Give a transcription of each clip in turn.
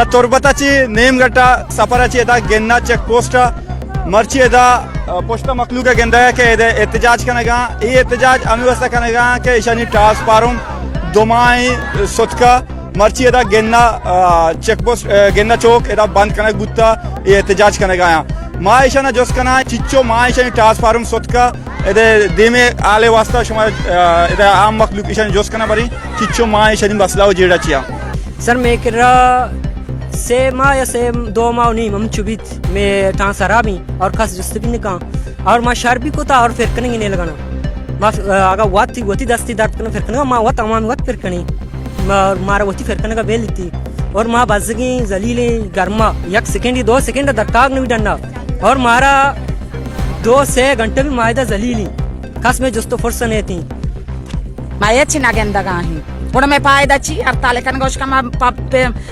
तुर्बताची नेमगट्टा सफराची एदा गेन्ना check post मर्ची एदा पोस्टा मखलूका गेंदा के एदे एहतजाज कनगा ये एहतजाज अमिवस्था कनगा के ईशानी ट्रांसफार्म दोमाई सुतका मर्ची एदा गेन्ना चेक पोस्ट गेन्ना चौक एदा बंद कनक बुत्ता ये एहतजाज कनगा माँ ईशाना जोस कना चिच्चो माँ ईशानी ट्रांसफार्म सुतका एदे दिमे आले वास्ता शुमा एदे आम मखलूक ईशानी जोस कना बरी चिच्चो माँ ईशानी मसला जेड़ा चिया सर मैं किरा से माँ या से 2 माह नहीं हम चुबित में ट्रांसफार्मी और खास जस्ती निका और माँ शार्पी को था और फिर कनेंगे नहीं लगाना माँ आगा वाती वती दस्ती दर्द करना फिर कनेगा माँ वत अमान वत फिर कनी मारा वती फिर कनेगा बेल थी और माँ बजगी जलीले गर्मा 1 सेकंड 2 सेकंड दरकाग नहीं डरना और मारा 2 से घंटे भी मायदा जलीली खास में जस्तो फुर्सत नहीं थी माये चिना गेंदा गाही उड़मे पायदची अर्थाले कन गोश कमा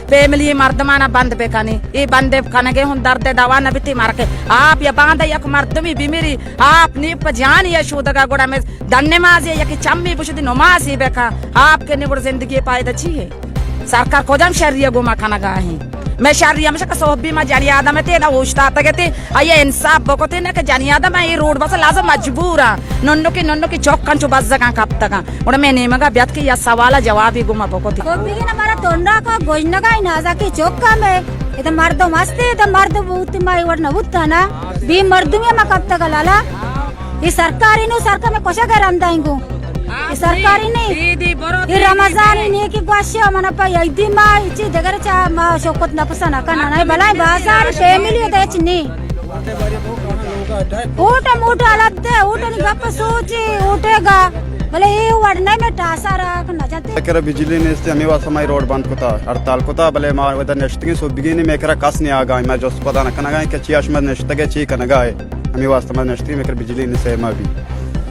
फैमिली मर्दमाना बंद पे कनी ये बंदे कनगे हुन दर्द दवा न बिती मार के आप या बांध या मर्दमी बिमिरी आप नीप जान या शोदगा गोड़ा में दन्ने माजी या कि चम्मी बुशदी नमाजी बेका आपके निबुड़ जिंदगी पायदची है सरकार को जम शरिया गुमा खाना गाही मैं शरिया में का सोहबी में जानी आदम ते ना होशता तगते आये इंसाफ बकोते ना के जानी आदम ये रोड बस लाजम मजबूरा नन्नो की चौक कंचो बस जगह कब तक उड़ा मैं नेमगा ब्यात के या सवाला जवाब ही गुमा बकोते सोहबी के हमारा तोंडा का गोजना का ना जाके चौक का में इधर मर्दो मस्ती इधर मर्दो बहुत माई वरना बुत्ता ना बी मर्दों में कब तक लाला ये सरकारी में कोशा कर अंदाइंगो सरकारी नहीं ये रमजान नहीं कि ग्वाश्या मना पा यदी मा इची दगर चा मा शोकत न पसना कना नहीं भलाई बाजार फैमिली होता है चिन्नी ऊटा मोटा लद्दे ऊटा नहीं गप सोची उठेगा भले ये वरना में टासा रख न जाते मेरा बिजली ने इससे हमें वासमाई रोड बंद कोता हड़ताल कोता भले मार वदा नेश्तगी सो बिगिनी मेरा कस नहीं आगा मैं जो पता न कनगा के चियाश में नेश्तगे ची कनगा है हमें वास्तव में नेश्तगी मेरा बिजली ने से मा भी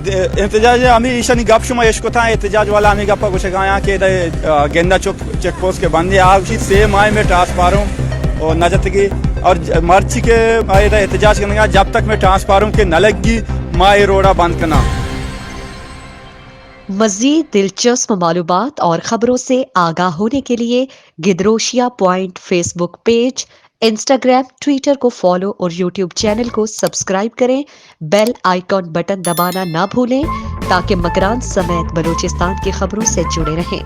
एहतजाज हमें ईशानी गप शुमा यश को था एहतजाज वाला हमें गप्पा कुछ गाया कि गेंदा चौक चेक पोस्ट के बंद आप सेम आए में ट्रांसफार्म और नजत की और मर्ची के एहतजाज करने का जब तक मैं ट्रांसफार्म के न लगी माए रोड़ा बंद करना। मज़ीद दिलचस्प मालूमात और खबरों से आगाह होने के लिए Gedrosia point Facebook page, Instagram, Twitter को फॉलो और यूट्यूब चैनल को सब्सक्राइब करें। बेल आइकॉन बटन दबाना ना भूलें ताकि मकरान समेत बलूचिस्तान की खबरों से जुड़े रहें।